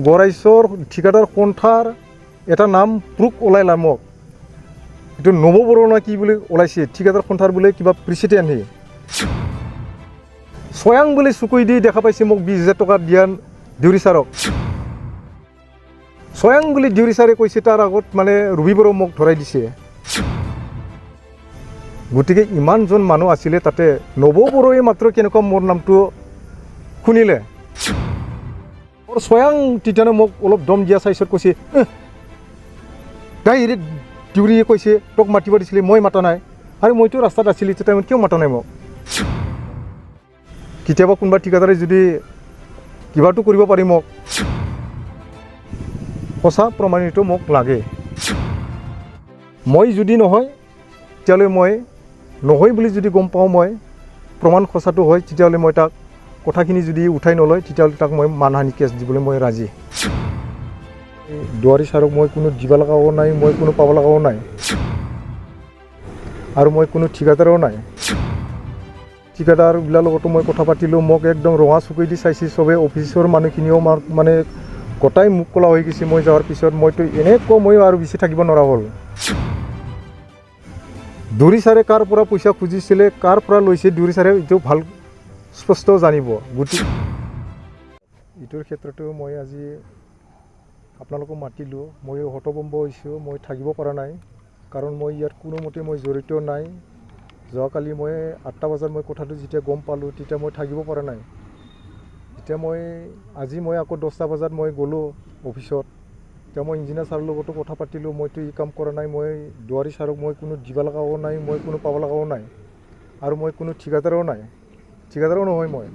গড়াইছৰ ঠিকাদাৰ সন্থাৰ এটা নাম প্ৰুফ ওলাইলা মোক এইটো নৱবৰণা কি বুলি ওলাইছে ঠিকাদাৰ সন্থাৰ বোলে কিবা প্ৰেচিডেণ্ট হে স্বয়ং বুলি চুকুই দি দেখা পাইছে মোক 20,000 টকা দিয়া দেউৰী ছাৰক স্বয়ং বুলি দেউৰী ছাৰে কৈছে তাৰ আগত মানে ৰবিবাৰো মোক ধৰাই দিছে গতিকে ইমানজন মানুহ আছিলে তাতে নৱবৰয়ে মাত্ৰ কেনেকুৱা মোৰ নামটো শুনিলে স্বয়ং তিতানে মোক অলপ দম দিয়া চাইছত কৈছে ডাইৰেক্ট দেউৰীয়ে কৈছে তোক মাতিব দিছিলে মই মাতা নাই আৰু মইতো ৰাস্তাত আছিলো তেতিয়া টাইমত কিয় মাতা নাই মোক কেতিয়াবা কোনোবা ঠিকাদাৰে যদি কিবাটো কৰিব পাৰি মোক সঁচা প্ৰমাণিত মোক লাগে মই যদি নহয় তেতিয়াহ'লে মই নহয় বুলি যদি গম পাওঁ মই প্ৰমাণ সঁচাটো হয় তেতিয়াহ'লে মই তাক কথাখিনি যদি উঠাই নলয় তেতিয়াহ'লে তাক মই মানহানি কেছ দিবলৈ মই ৰাজি দুৱাৰী ছাৰক মই কোনো দিব লগাও নাই মই কোনো পাব লগাও নাই আৰু মই কোনো ঠিকাদাৰো নাই ঠিকাদাৰবিলাকৰ লগতো মই কথা পাতিলোঁ মোক একদম ৰঙা চকুই দি চাইছে চবে অফিচৰ মানুহখিনিও মানে গোটাই মুখ কলা হৈ গৈছে মই যোৱাৰ পিছত মইতো এনেকুৱা মই আৰু বেছি থাকিব নোৱাৰা হ'ল দেউৰী ছাৰে কাৰ পৰা পইচা খুজিছিলে কাৰ পৰা লৈছে দেউৰী ছাৰে এইটো ভাল স্পষ্ট জানিব গতিকে এইটোৰ ক্ষেত্ৰতো মই আজি আপোনালোকক মাতিলোঁ মই হতভম্ব হৈছোঁ মই থাকিব পৰা নাই কাৰণ মই ইয়াত কোনোমতে মই জড়িত নাই যোৱাকালি মই 8টা বজাত মই কথাটো যেতিয়া গম পালোঁ তেতিয়া মই থাকিব পৰা নাই এতিয়া মই আজি মই আকৌ 10টা বজাত মই গ'লোঁ অফিচত এতিয়া মই ইঞ্জিনিয়াৰ ছাৰৰ লগতো কথা পাতিলোঁ মইতো এই কাম কৰা নাই মই দুৱাৰী ছাৰক মই কোনো দিব লগাও নাই মই কোনো পাব লগাও নাই আৰু মই কোনো ঠিকাদাৰো নহয় মই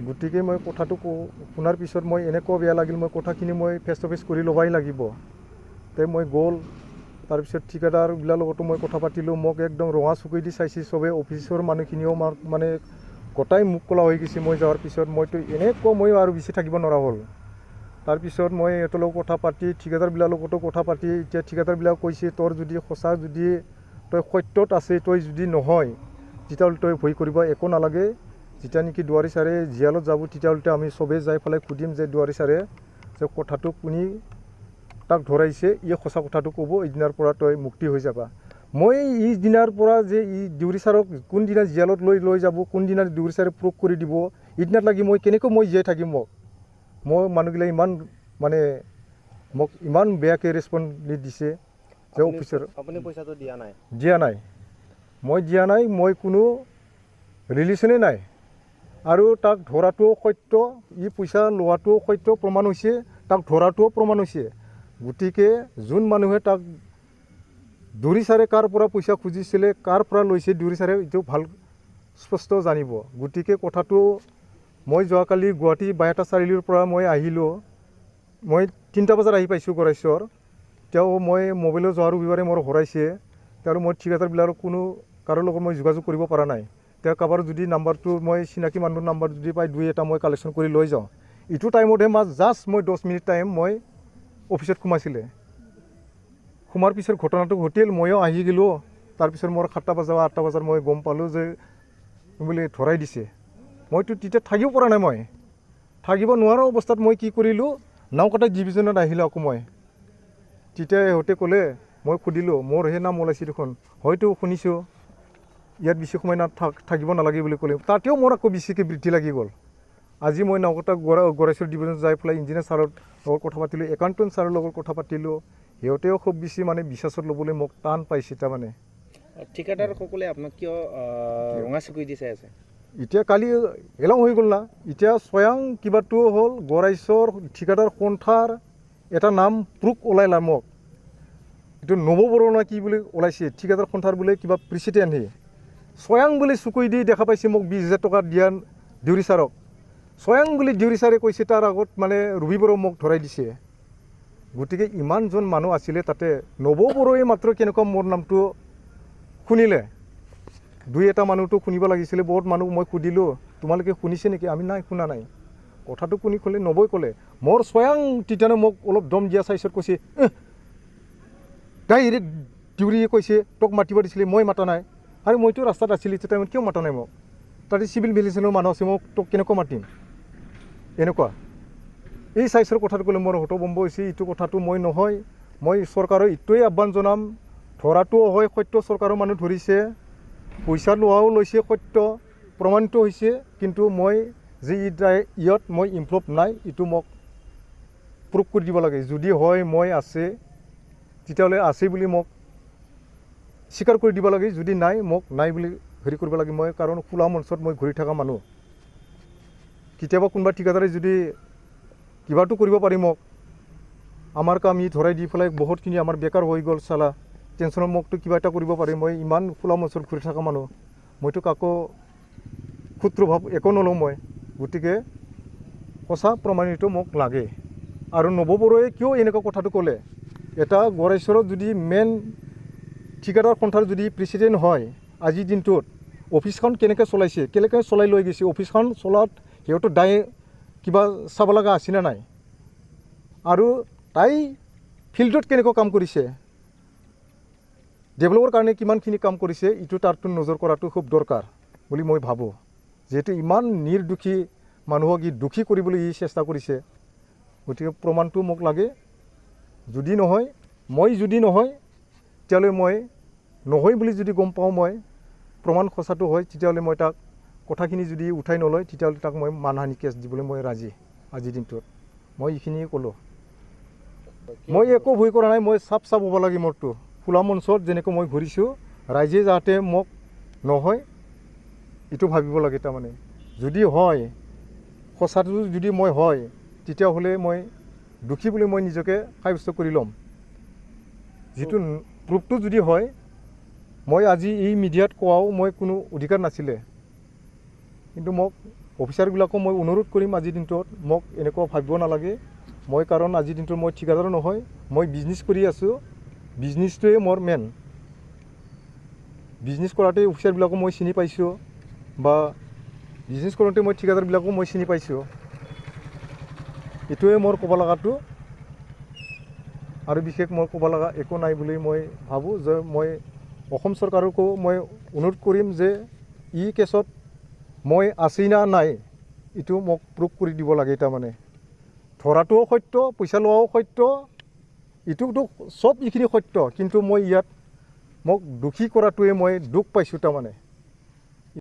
গতিকে মই কথাটো শুনাৰ পিছত মই এনেকুৱা বেয়া লাগিল মই কথাখিনি মই ফেচ টু ফেচ কৰি ল'বাই লাগিব তে মই গ'ল তাৰপিছত ঠিকাদাৰবিলাকৰ লগতো মই কথা পাতিলোঁ মোক একদম ৰঙা চকুই দি চাইছে চবে অফিচৰ মানুহখিনিও মানে গোটাই মুখ কলা হৈ গৈছে মই যোৱাৰ পিছত মইতো এনেকুৱা মই আৰু বেছি থাকিব নোৱাৰা হ'ল তাৰপিছত মই সিহঁতৰ লগত কথা পাতি ঠিকাদাৰবিলাকৰ লগতো কথা পাতি এতিয়া ঠিকাদাৰবিলাক কৈছে তোৰ যদি সঁচা যদি তই সত্যত আছে তই যদি নহয় তেতিয়াহ'লে তই ভয় কৰিব একো নালাগে যেতিয়া নেকি দুৱাৰী ছাৰে জিয়ালত যাব তেতিয়াহ'লে আমি চবেই যাই পেলাই সুধিম যে দুৱাৰী ছাৰে যে কথাটো কোনি তাক ধৰাইছে এই সঁচা কথাটো ক'ব এইদিনাৰ পৰা তই মুক্তি হৈ যাবা মই এই দিনাৰ পৰা যে এই দেউৰী ছাৰক কোনদিনা জিয়ালত লৈ যাব কোনদিনা দেউৰী ছাৰে প্ৰুফ কৰি দিব এইদিনাত লাগি মই কেনেকৈ মই জীয়াই থাকিম মই মানুহগিলা ইমান মানে মোক ইমান বেয়াকৈ ৰেছপন্স দিছে যে অফিচাৰ আপুনি পইচাটো দিয়া নাই মই দিয়া নাই মই কোনো ৰিলেশ্যনে নাই আৰু তাক ধৰাটোও সত্য ই পইচা লোৱাটোও সত্য প্ৰমাণ হৈছে তাক ধৰাটোও প্ৰমাণ হৈছে গতিকে যোন মানুহে তাক দেউৰী ছাৰে কাৰ পৰা পইচা খুজিছিলে কাৰ পৰা লৈছে দেউৰী ছাৰে এইটো ভাল স্পষ্ট জানিব গতিকে কথাটো মই যোৱাকালি গুৱাহাটী বাইহাটা চাৰিআলিৰ পৰা মই আহিলোঁ মই 3টা বজাত আহি পাইছোঁ গড়াইছৰ তেওঁ মই মোবাইলত যোৱাৰ ৰবিবাৰে মোৰ হৰাইছে আৰু মই ঠিকাদাৰবিলাকৰ কোনো কাৰো লগত মই যোগাযোগ কৰিব পৰা নাই তেওঁ কাৰোবাৰ যদি নাম্বাৰটো মই চিনাকি মানুহৰ নাম্বাৰ যদি পাই 2-এটা মই কালেকশ্যন কৰি লৈ যাওঁ এইটো টাইমতহে জাষ্ট মই 10 মিনিট টাইম মই অফিচত সোমাইছিলে সোমাৰ পিছৰ ঘটনাটো ঘটিল ময়ো আহি গ'লোঁ তাৰপিছত মোৰ 7টা বজা 8টা বজাত মই গম পালোঁ যে বোলে ধৰাই দিছে মইতো তেতিয়া থাকিব পৰা নাই মই থাকিব নোৱাৰা অৱস্থাত মই কি কৰিলোঁ নাওকাটা ডিভিজনত আহিলোঁ আকৌ মই তেতিয়া ইহঁতে ক'লে মই সুধিলোঁ মোৰ সেই নাম ওলাইছে দেখোন হয়তো শুনিছোঁ ইয়াত বেছি সময় থাকিব নালাগে বুলি ক'লে তাতেও মোৰ আকৌ বেছিকৈ বৃদ্ধি লাগি গ'ল আজি মই নাওকাটা গড়াইছৰ ডিভিজনত যাই পেলাই ইঞ্জিনিয়াৰ ছাৰৰ লগত কথা পাতিলোঁ একাউণ্টেণ্ট ছাৰৰ লগত কথা পাতিলোঁ সিহঁতেও খুব বেছি মানে বিশ্বাসত ল'বলৈ মোক টান পাইছে তাৰমানে ঠিকাদাৰসকলে আপোনাক কিয় ৰঙা চকুই দি চাই আছে এতিয়া কালি এলাও হৈ গ'ল না এতিয়া স্বয়ং কিবাটো হ'ল গড়াইছৰ ঠিকাদাৰ সন্থাৰ এটা নাম প্ৰুফ ওলাইলা মোক এইটো নৱবৰণা কি বুলি ওলাইছে ঠিকাদাৰ সন্থাৰ বোলে কিবা প্ৰেচিডেণ্ট হে স্বয়ং বুলি চকুই দি দেখা পাইছে মোক 20,000 টকা দিয়া দেউৰী ছাৰক স্বয়ং বুলি দেউৰী ছাৰে কৈছে তাৰ আগত মানে ৰবিবাৰো মোক ধৰাই দিছে গতিকে ইমানজন মানুহ আছিলে তাতে নৱবৰয়ে মাত্ৰ কেনেকুৱা মোৰ নামটো শুনিলে 2-এটা মানুহটো শুনিব লাগিছিলে বহুত মানুহ মই সুধিলোঁ তোমালোকে শুনিছে নেকি আমি নাই শুনা নাই কথাটো কোনি ক'লে নবই ক'লে মোৰ স্বয়ং তিতানে মোক অলপ দম দিয়া চাইছত কৈছে ডাইৰেক্ট দেউৰীয়ে কৈছে তোক মাতিব দিছিলে মই মাতা নাই আৰু মইতো ৰাস্তাত আছিলোঁ তেতিয়া টাইমত কিয় মাতা নাই মোক তাতে চিভিল ভিজিলেন্সৰ মানুহ আছে মোক তোক কেনেকুৱা মাতিম এনেকুৱা এই চাইজৰ কথাটো ক'লে মোৰ হতবম্ব হৈছে। এইটো কথাটো মই নহয়, মই চৰকাৰৰ এইটোৱে আহ্বান জনাম, ধৰাটোও হয় সত্য, চৰকাৰৰ মানুহ ধৰিছে, পইচা লোৱাও লৈছে সত্য, প্ৰমাণিত হৈছে, কিন্তু মই যে ইয়াত মই ইনভলভ নাই, এইটো মোক প্ৰুভ কৰি দিব লাগে। যদি হয় মই আছে, তেতিয়াহ'লে আছে বুলি মোক স্বীকাৰ কৰি দিব লাগে, যদি নাই মোক নাই বুলি হেৰি কৰিব লাগে। মই কাৰণ খোলা মঞ্চত মই ঘূৰি থকা মানুহ, কেতিয়াবা কোনোবা ঠিকাদাৰে যদি কিবাটো কৰিব পাৰি মোক, আমাৰ কাম ই ধৰাই দি পেলাই বহুতখিনি আমাৰ বেকাৰ হৈ গ'ল চালা, টেনশ্যনৰ মোকতো কিবা এটা কৰিব পাৰি। মই ইমান খোলা মঞ্চত ঘূৰি থকা মানুহ, মইতো কাকো শত্ৰুভাৱ একো নলওঁ মই। গতিকে সঁচা প্ৰমাণিত মোক লাগে। আৰু নৱ বৰুৱাই কিয় এনেকুৱা কথাটো ক'লে, এটা গড়েশ্বৰত যদি মেইন ঠিকাদাৰ সন্থাৰ যদি প্ৰেচিডেণ্ট হয়, আজিৰ দিনটোত অফিচখন কেনেকৈ চলাইছে, কেনেকৈ চলাই লৈ গৈছে, অফিচখন চলাত সিহঁতৰ দায় কিবা চাব লগা আছেনে নাই, আৰু তাই ফিল্ডত কেনেকুৱা কাম কৰিছে, ডেভেলপৰ কাৰণে কিমানখিনি কাম কৰিছে, এইটো তাৰতো নজৰ কৰাটো খুব দৰকাৰ বুলি মই ভাবোঁ। যিহেতু ইমান নিৰ্দোষী মানুহক ই দোষী কৰিবলৈ ই চেষ্টা কৰিছে, গতিকে প্ৰমাণটো মোক লাগে। যদি নহয়, তেতিয়াহ'লে মই নহয় বুলি যদি গম পাওঁ, মই প্ৰমাণ সঁচাটো হয়, তেতিয়াহ'লে মই তাক কথাখিনি যদি উঠাই নলয়, তেতিয়াহ'লে তাক মই মানহানি কেছ দিবলৈ মই ৰাজি। আজিৰ দিনটোত মই এইখিনিয়ে ক'লোঁ। মই একো ভয় কৰা নাই, মই চাপ হ'ব লাগে। মোৰতো খোলা মঞ্চত যেনেকৈ মই ঘূৰিছোঁ, ৰাইজে যাতে মোক নহয় এইটো ভাবিব লাগে। তাৰমানে যদি হয়, সঁচাটো যদি মই হয়, তেতিয়াহ'লে মই দোষী বুলি মই নিজকে সাব্যস্ত কৰি ল'ম। যিটো প্ৰুফটো যদি হয়, মই আজি এই মিডিয়াত কোৱাও মই কোনো অধিকাৰ নাছিলে, কিন্তু মোক অফিচাৰবিলাকো মই অনুৰোধ কৰিম আজিৰ দিনটোত মোক এনেকুৱা ভাবিব নালাগে। মই কাৰণ আজিৰ দিনটোত মই ঠিকাদাৰ নহয়, মই বিজনেছ কৰি আছোঁ, বিজনেছটোৱে মোৰ মেইন। বিজনেছ কৰাতে অফিচাৰবিলাকো মই চিনি পাইছোঁ, বা বিজনেছ কৰোঁতে মই ঠিকাদাৰবিলাকো মই চিনি পাইছোঁ। এইটোৱে মোৰ ক'ব লগাটো, আৰু বিশেষ মই ক'ব লগা একো নাই বুলি মই ভাবোঁ। যে মই অসম চৰকাৰকো মই অনুৰোধ কৰিম যে ই কেছত মই আছেই না নাই, এইটো মোক প্ৰুভ কৰি দিব লাগে। তাৰমানে ধৰাটোও সত্য, পইচা লোৱাও সত্য, এইটোতো চব এইখিনি সত্য, কিন্তু মই ইয়াত মোক দোষী কৰাটোৱে মই দুখ পাইছোঁ। তাৰমানে